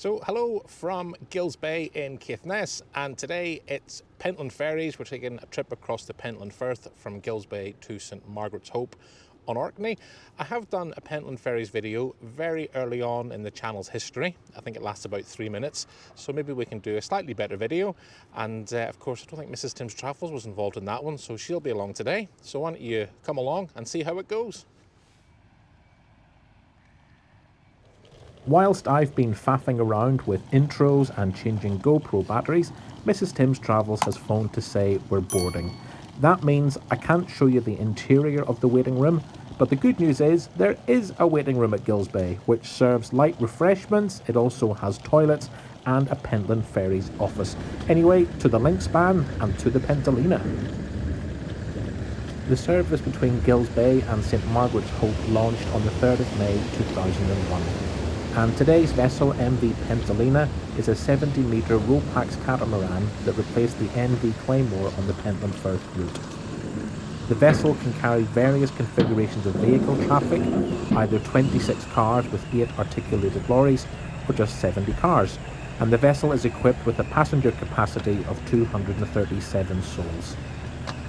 So hello from Gills Bay in Caithness, and today it's Pentland Ferries. We're taking a trip across the Pentland Firth from Gills Bay to St Margaret's Hope on Orkney. I have done a Pentland Ferries video very early on in the channel's history. I think it lasts about 3 minutes, so maybe we can do a slightly better video. And of course, I don't think Mrs. Tim's Travels was involved in that one, so she'll be along today. So why don't you come along and see how it goes? Whilst I've been faffing around with intros and changing GoPro batteries, Mrs. Tim's Travels has phoned to say we're boarding. That means I can't show you the interior of the waiting room, but the good news is there is a waiting room at Gills Bay, which serves light refreshments. It also has toilets and a Pentland Ferries office. Anyway, to the link span and to the Pentalina. The service between Gills Bay and St Margaret's Hope launched on the 3rd of May 2001. And today's vessel, MV Pentalina, is a 70-metre Ropax catamaran that replaced the NV Claymore on the Pentland Firth route. The vessel can carry various configurations of vehicle traffic, either 26 cars with 8 articulated lorries, or just 70 cars, and the vessel is equipped with a passenger capacity of 237 souls.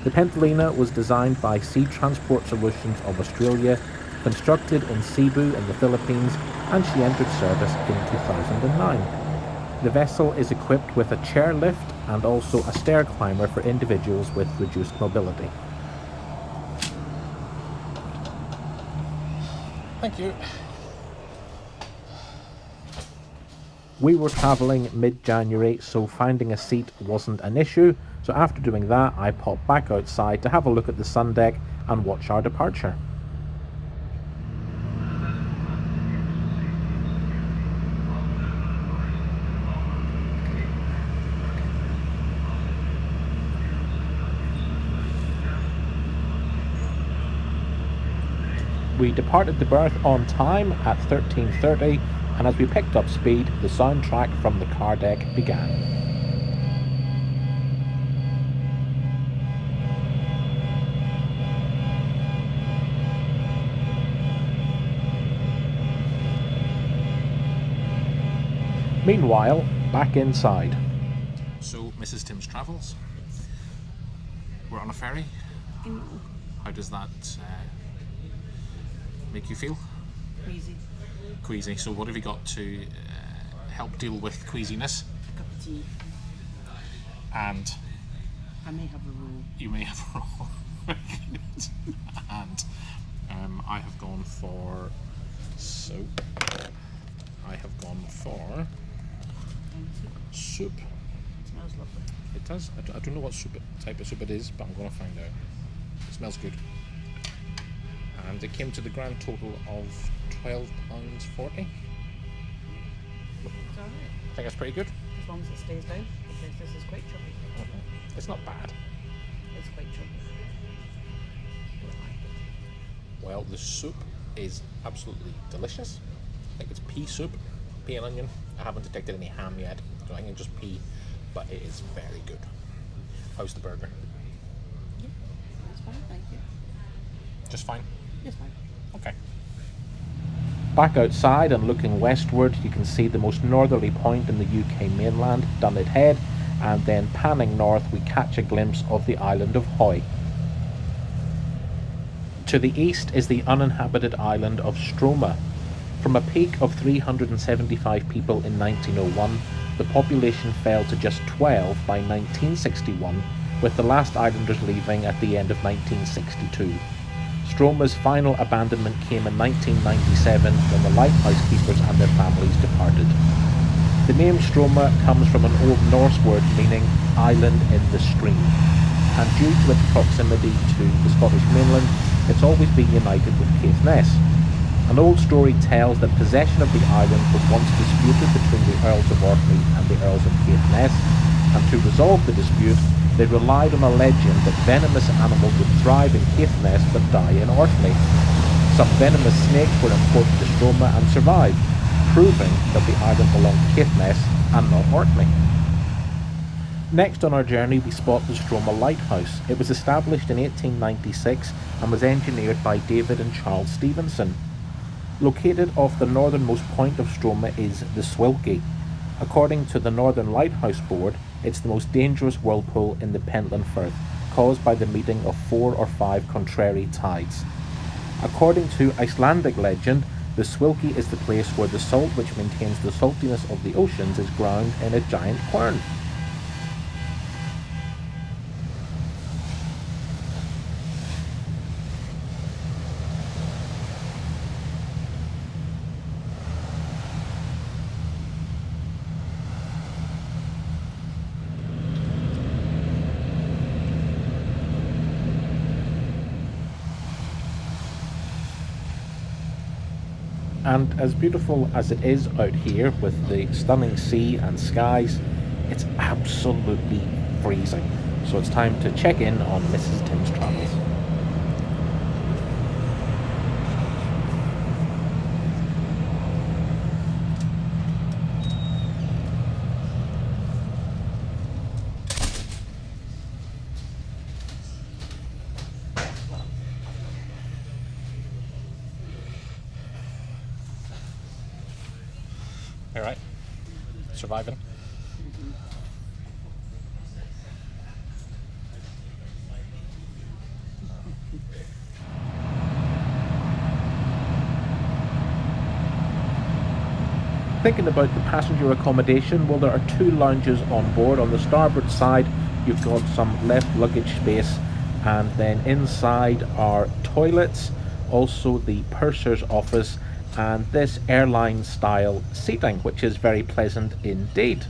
The Pentalina was designed by Sea Transport Solutions of Australia, constructed in Cebu in the Philippines, and she entered service in 2009. The vessel is equipped with a chairlift and also a stair climber for individuals with reduced mobility. Thank you. We were travelling mid-January, so finding a seat wasn't an issue, so after doing that I popped back outside to have a look at the sun deck and watch our departure. We departed the berth on time at 13:30, and as we picked up speed, the soundtrack from the car deck began. Meanwhile, back inside. So, Mrs. Tim's Travels, we're on a ferry. How does that make you feel? Queasy. Queasy. So what have you got to help deal with queasiness? A cup of tea. And? I may have a roll. You may have a roll. And I have gone for soap. I have gone for soup. It smells lovely. It does. I don't know what type of soup it is, but I'm going to find out. It smells good. And it came to the grand total of £12.40. It's alright. I think that's pretty good. As long as it stays down, because this is quite chunky. It's not bad. It's quite chunky. I like it. Well, the soup is absolutely delicious. I think it's pea soup, pea and onion. I haven't detected any ham yet, so I think it's just pea, but it is very good. How's the burger? Yeah, it's fine, thank you. Just fine? It's fine. Okay. Back outside and looking westward, you can see the most northerly point in the UK mainland, Dunnet Head, and then panning north we catch a glimpse of the island of Hoy. To the east is the uninhabited island of Stroma. From a peak of 375 people in 1901, the population fell to just 12 by 1961, with the last islanders leaving at the end of 1962. Stroma's final abandonment came in 1997 when the lighthouse keepers and their families departed. The name Stroma comes from an Old Norse word meaning island in the stream, and due to its proximity to the Scottish mainland, it's always been united with Caithness. An old story tells that possession of the island was once disputed between the Earls of Orkney and the Earls of Caithness, and to resolve the dispute, they relied on a legend that venomous animals would thrive in Caithness but die in Orkney. Some venomous snakes were imported to Stroma and survived, proving that the island belonged to Caithness and not Orkney. Next on our journey we spot the Stroma Lighthouse. It was established in 1896 and was engineered by David and Charles Stevenson. Located off the northernmost point of Stroma is the Swilkie. According to the Northern Lighthouse Board, it's the most dangerous whirlpool in the Pentland Firth, caused by the meeting of 4 or 5 contrary tides. According to Icelandic legend, the Swilky is the place where the salt which maintains the saltiness of the oceans is ground in a giant quern. And as beautiful as it is out here with the stunning sea and skies, it's absolutely freezing. So it's time to check in on Mrs. Tim's travels. All right. Surviving. Thinking about the passenger accommodation, well, there are 2 lounges on board. On the starboard side, you've got some left luggage space, and then inside are toilets, also the purser's office, and this airline style seating, which is very pleasant indeed.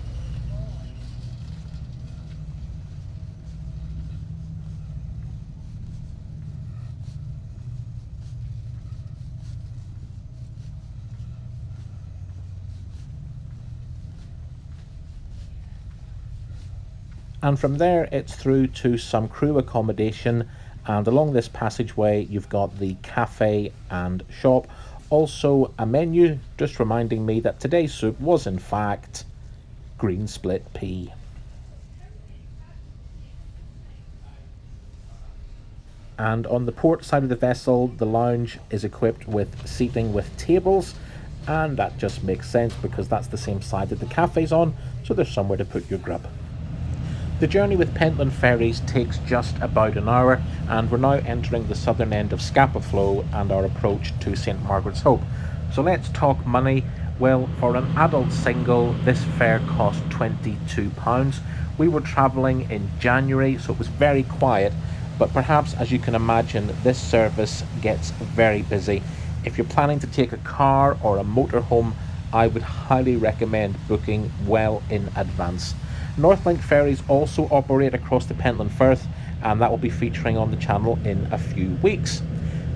And from there it's through to some crew accommodation, and along this passageway you've got the cafe and shop. Also a menu, just reminding me that today's soup was in fact green split pea. And on the port side of the vessel, the lounge is equipped with seating with tables, and that just makes sense because that's the same side that the cafe's on, so there's somewhere to put your grub. The journey with Pentland Ferries takes just about an hour, and we're now entering the southern end of Scapa Flow and our approach to St Margaret's Hope. So let's talk money. Well, for an adult single, this fare cost £22. We were travelling in January, so it was very quiet, but perhaps, as you can imagine, this service gets very busy. If you're planning to take a car or a motorhome, I would highly recommend booking well in advance. Northlink ferries also operate across the Pentland Firth, and that will be featuring on the channel in a few weeks.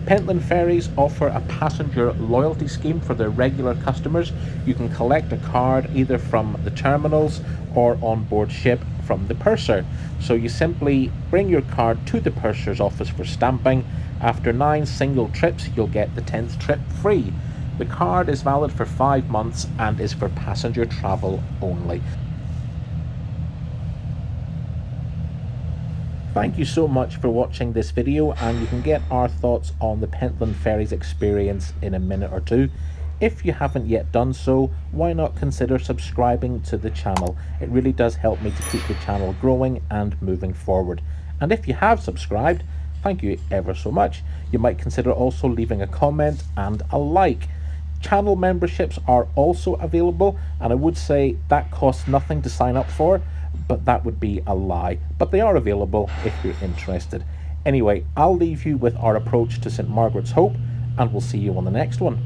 Pentland Ferries offer a passenger loyalty scheme for their regular customers. You can collect a card either from the terminals or on board ship from the purser. So you simply bring your card to the purser's office for stamping. After 9 single trips, you'll get the 10th trip free. The card is valid for 5 months and is for passenger travel only. Thank you so much for watching this video, and you can get our thoughts on the Pentland Ferries experience in a minute or two. If you haven't yet done so, why not consider subscribing to the channel? It really does help me to keep the channel growing and moving forward. And if you have subscribed, thank you ever so much. You might consider also leaving a comment and a like. Channel memberships are also available, and I would say that costs nothing to sign up for, but that would be a lie. But they are available if you're interested. Anyway, I'll leave you with our approach to St Margaret's Hope, and we'll see you on the next one.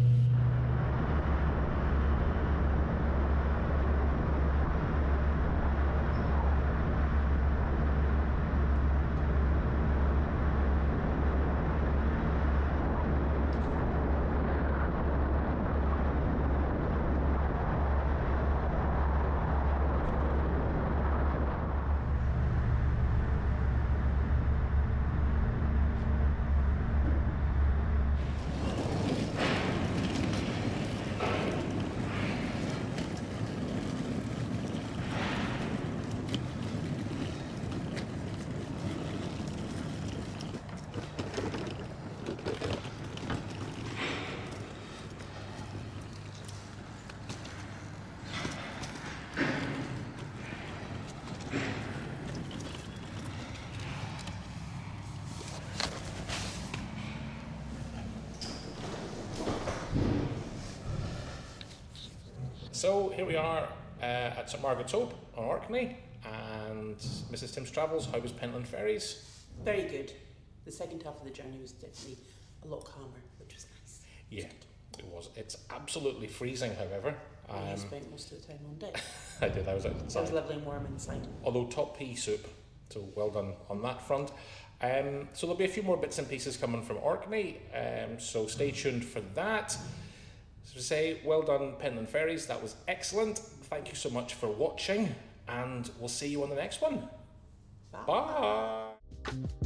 So here we are at St Margaret's Hope on Orkney, and Mrs Tim's Travels. How was Pentland Ferries? Very good. The second half of the journey was definitely a lot calmer, which was nice. Yeah, it was. It's absolutely freezing, however. You spent most of the time on deck. I did. I was outside. So it was lovely and warm inside. Although top pea soup, so well done on that front. So there'll be a few more bits and pieces coming from Orkney, so stay tuned for that. So to say, well done Pentland Ferries, that was excellent. Thank you so much for watching, and we'll see you on the next one. Bye. Bye.